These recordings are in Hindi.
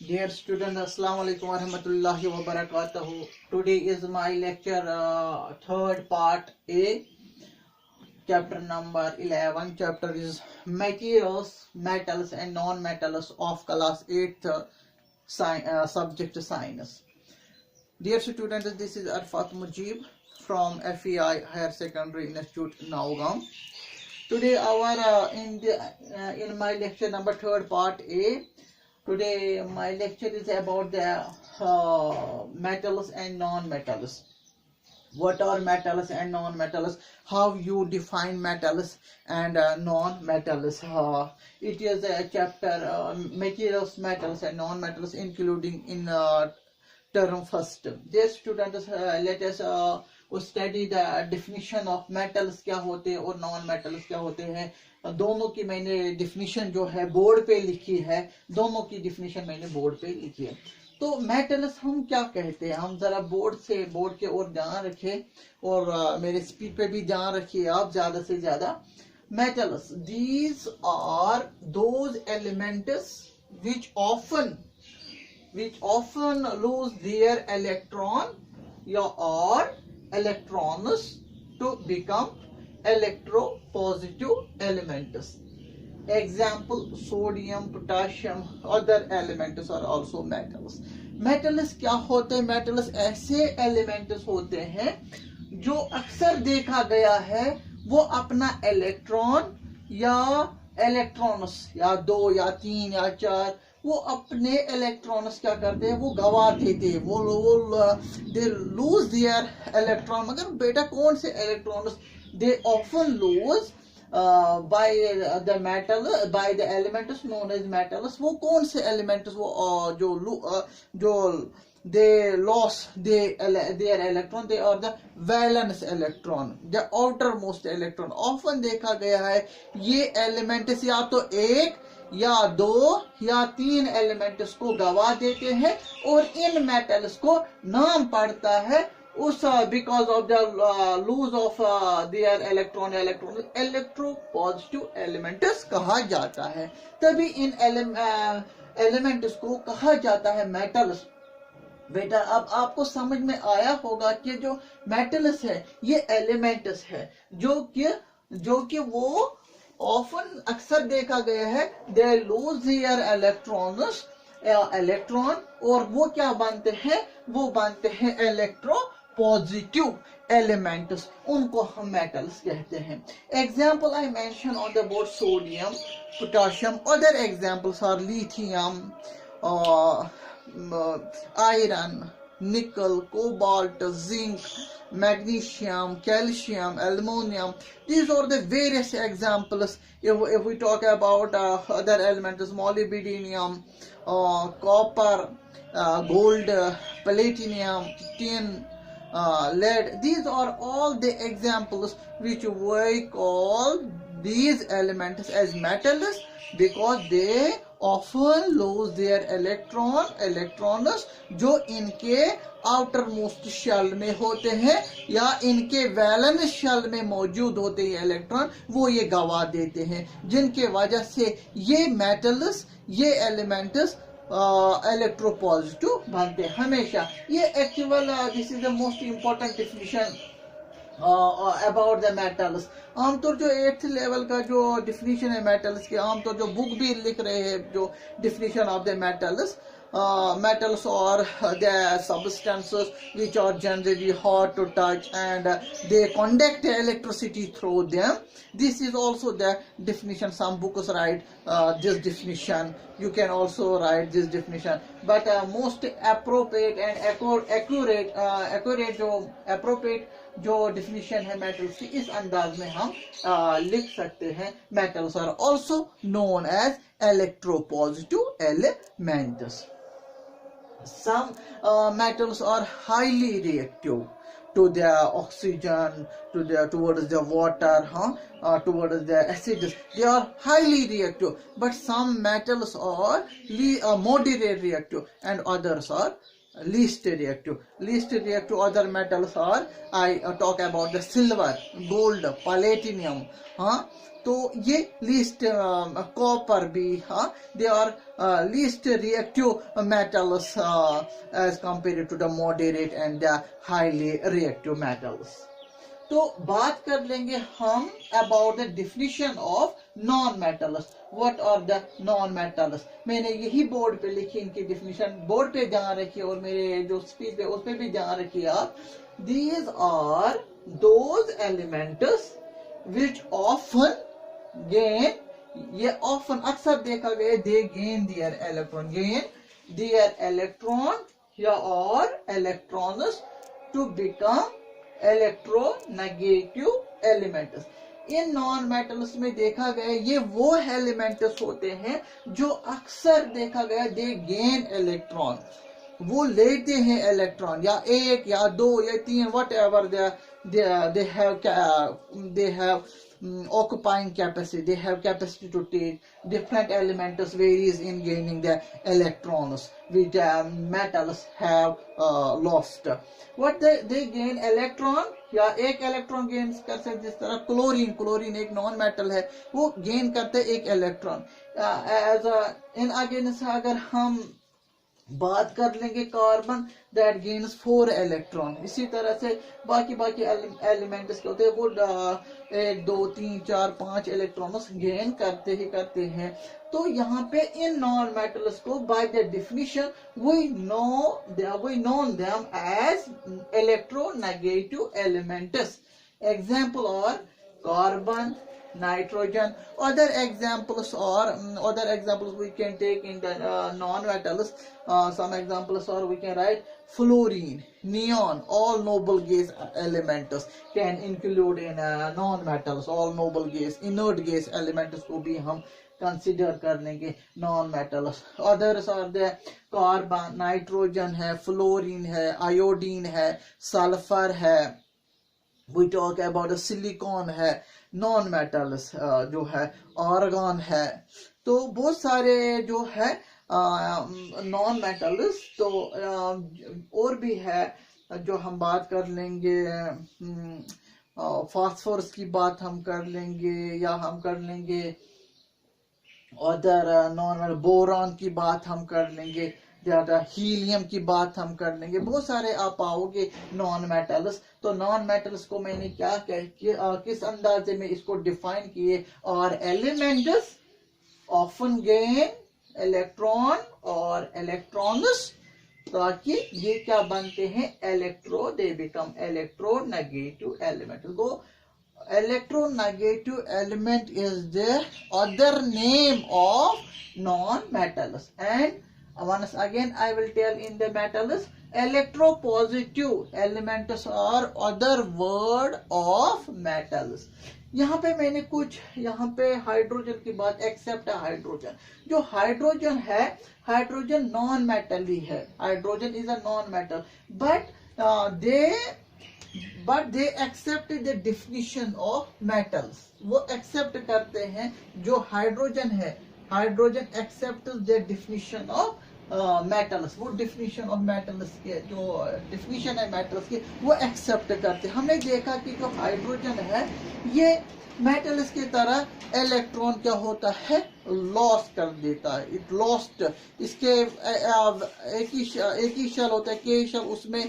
Dear student, Assalamu alaikum wa rahmatullahi wa barakatuhu. Today is my lecture third part A, chapter number 11. Chapter is materials, metals and non-metals of class 8th subject science. Dear students, this is Arafat Mujeeb from L3A Higher Secondary Institute, Naugam. Today our in my lecture number third part A. Today my lecture is about the metals and non-metals. What are metals and non-metals? How you define metals and non-metals? It is a chapter materials, metals and non-metals, including in term first. Dear students, let us study the definition of metals क्या होते हैं और नॉन मेटल्स क्या होते हैं. दोनों की मैंने डिफिनीशन जो है बोर्ड पे लिखी है. दोनों की डिफिनीशन मैंने बोर्ड पे लिखी है. तो मेटल्स हम क्या कहते हैं, हम जरा बोर्ड के ओर ध्यान रखें और मेरे स्पीड पे भी ध्यान रखिए आप ज्यादा से ज्यादा. Metals, these are those elements which often lose their electron or electrons to become electropositive elements. Example, sodium, potassium, other elements are also metals. Metals क्या होते हैं? Metals ऐसे elements होते हैं जो अक्सर देखा गया है वो अपना इलेक्ट्रॉन या इलेक्ट्रॉन्स या 2 या 3 या 4 वो अपने इलेक्ट्रॉन्स क्या करते हैं, वो गवा देते हैं. वो दे लूज देयर इलेक्ट्रॉन. मगर बेटा कौन से electrons? They often lose by the metal, by the elements known as metals. वो कौन से एलिमेंट्स वो जो they lost their electron, they are the valence electron, the outermost electron. often देखा गया है ये एलिमेंट्स या तो 1 या 2 या 3 एलिमेंट्स को गवा देते हैं और इन मेटल्स को नाम पड़ता है उस because of the lose of their electron electropositive elements कहा जाता है. तभी इन एलिमेंट्स को कहा जाता है मेटल्स. बेटा अब आपको समझ में आया होगा कि जो मेटल्स है ये एलिमेंट्स है जो कि वो ऑफन अक्सर देखा गया है दे लूज देयर इलेक्ट्रॉन और वो क्या बनते हैं, वो बनते हैं इलेक्ट्रो पॉजिटिव एलिमेंट्स. उनको हम मेटल्स कहते हैं. Example I mention on the board sodium, potassium. Other examples are lithium, iron, nickel, cobalt, zinc, magnesium, calcium, aluminum. These are the various examples. If we talk about other elements, molybdenum, copper, gold, platinum, tin, lead. These are all the examples which we call these elements as metals because they often lose their electrons जो इनके आउटर मोस्ट शेल में होते हैं या इनके वैलेंस शेल में मौजूद होते हैं इलेक्ट्रॉन, वो ये गवा देते हैं जिनके वजह से ये मेटल्स, ये एलिमेंट्स इलेक्ट्रोपॉजिटिव बनते हैं हमेशा. ये actual this is the most important definition about the metals. आमतौर जो 8th लेवल का जो डिफिनीशन है मेटल्स के, आमतौर जो बुक भी लिख रहे हैं जो definition of the metals, metals are the substances which are generally hard to touch and they conduct electricity through them. This is also the definition. Some books write this definition. You can also write this definition, but most appropriate and accurate जो definition है metals की इस अंदाज में हम लिख सकते हैं. Metals are also known as electropositive elements. Some metals are highly reactive to the oxygen, towards the water, towards the acids. They are highly reactive, but some metals are moderate reactive and others are least reactive. Least reactive other metals are, I talk about the silver, gold, platinum. हाँ, तो ये लीस्ट कॉपर भी, हाँ, they are least reactive metals as compare to the moderate and the highly reactive metals. तो बात कर लेंगे हम about the definition of non metals. What are the non metals? मैंने यही बोर्ड पे लिखी, इनकी डिफिनीशन बोर्ड पे ध्यान रखिए और मेरे जो स्पीच है उस पे भी ध्यान रखिए आप. These are those elements which often gain, ये ऑफन अक्सर देखा गया, they gain their electron, gain their electron या और electrons to become electronegative elements. इन नॉन मेटल्स में देखा गया ये वो एलिमेंट्स होते हैं जो अक्सर देखा गया दे गेन इलेक्ट्रॉन, वो लेते हैं इलेक्ट्रॉन, या एक या दो या तीन, what ever they have occupying capacity, they have capacity to take different elements varies in gaining the electrons which metals have lost. What they gain electron, या एक इलेक्ट्रॉन गेन कर सकते, जिस तरह क्लोरीन एक नॉन मेटल है, वो गेन करते एक इलेक्ट्रॉन. एज इन अगेंस्ट अगर हम बात कर लेंगे कार्बन, दैट गेन्स 4 इलेक्ट्रॉन. इसी तरह से बाकी एलिमेंट्स के होते हैं, वो 1 2 3 4 5 इलेक्ट्रॉन्स गेन करते ही करते हैं. तो यहाँ पे इन नॉन मेटल्स को by the definition we know them as electronegative elements. Example are carbon, nitrogen. Other examples we can take in the non-metals. Some examples are, we can write fluorine, neon, all noble gas elements can include in non-metals. All noble gas, inert gas elements को भी हम कंसिडर कर लेंगे non metals. Others are the carbon, nitrogen है, फ्लोरीन है, आयोडीन है, सल्फर है, वी टॉक अबाउट सिलिकॉन है. नॉन मेटल्स जो है आर्गन है. तो बहुत सारे जो है नॉन मेटल्स, तो और भी है जो हम बात कर लेंगे. फास्फोरस की बात हम कर लेंगे, या हम कर लेंगे अदर नॉन, बोरॉन की बात हम कर लेंगे, ज्यादा हीलियम की बात हम कर लेंगे. बहुत सारे आप पाओगे नॉन मेटल्स. तो नॉन मेटल्स को मैंने क्या किस अंदाजे में इसको डिफाइन किए, और एलिमेंट्स ऑफन गेन इलेक्ट्रॉन और इलेक्ट्रॉन्स, ताकि ये क्या बनते हैं, दे बिकम इलेक्ट्रोनेगेटिव एलिमेंट. तो electronegative element is the other name of non-metals. And once again I will tell in the metals, electropositive elements are other word of metals. यहाँ पे मैंने कुछ, यहाँ पे हाइड्रोजन की बात, एक्सेप्ट हाइड्रोजन. जो हाइड्रोजन है, हाइड्रोजन नॉन मेटल ही है. Hydrogen is a non metal, but they accept the definition of metals. वो एक्सेप्ट करते हैं जो हाइड्रोजन है, hydrogen accept the definition of metals. वो definition of metals के जो definition है metals की, वो एक्सेप्ट करते हैं. हमने देखा कि जो हाइड्रोजन है ये मेटल्स की तरह इलेक्ट्रॉन क्या होता है, लॉस कर देता है. इट लॉस्ट, इसके एक ही शेल होता है, के शेल, उसमें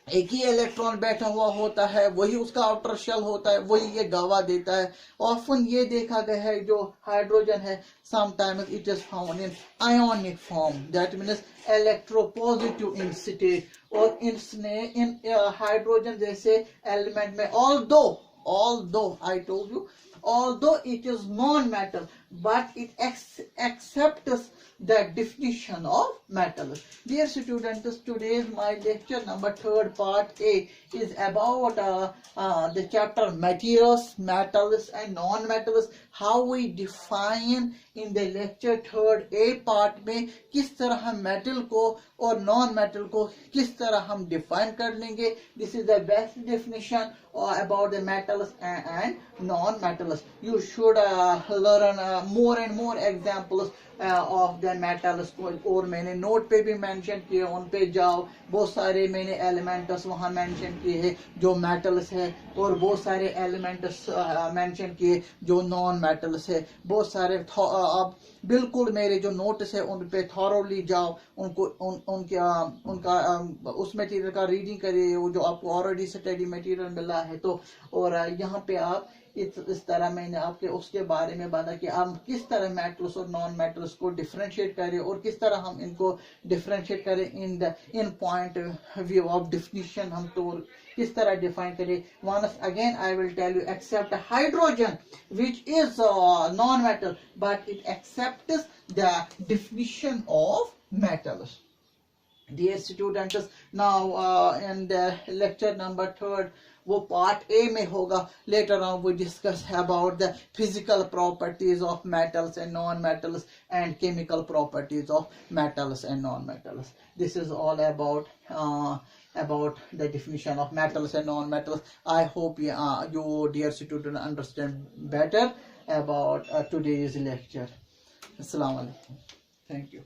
एक ही इलेक्ट्रॉन बैठा हुआ होता है, वही उसका आउटर शेल होता है, वही ये गवा देता है. ऑफन ये देखा गया है जो हाइड्रोजन है, sometimes it is found in ionic form, that means electropositive in state. और इन हाइड्रोजन जैसे एलिमेंट में, although I told you, although it is non-metal, but it accepts the definition of metal. Dear students, today's my lecture number 3rd part A is about the chapter materials, metals and non-metals. How we define in the lecture 3rd A part में किस तरह हम metal को और non-metal को किस तरह हम define कर लेंगे. This is the best definition about the metals and non-metals. You should learn more and more examples of the metals और मैंने नोट पे भी मेंशन किए, उन पे जाओ, बहुत सारे मैंने एलिमेंट्स वहाँ मेंशन किए हैं जो मेटल्स है, और बहुत सारे एलिमेंट्स मेंशन किए जो नॉन मेटल्स है, बहुत सारे आप बिल्कुल मेरे जो नोट्स है उन पे थॉरोली जाओ, उनको उनका उस मटेरियल का रीडिंग करिए, वो जो आपको ऑलरेडी स्टडी मटेरियल मिला है। तो और यहाँ पे आप इस तरह मैंने आपके उसके बारे में बताया कि हम किस तरह मेटल्स और नॉन मेटल्स को डिफरेंशिएट करें और किस तरह हम इनको डिफरेंशिएट करें in point view of definition, हम तो किस तरह डिफाइन करें। Once again I will tell you, except hydrogen which is non metal but it accepts the definition of metals. Dear students, now in the lecture number 3 वो पार्ट ए में होगा। later on we discuss about the physical properties of metals and non-metals and chemical properties of metals and non-metals. This is all about the definition of metals and non-metals. I hope you dear student understand better about today's lecture. Assalamu alaikum. Thank you.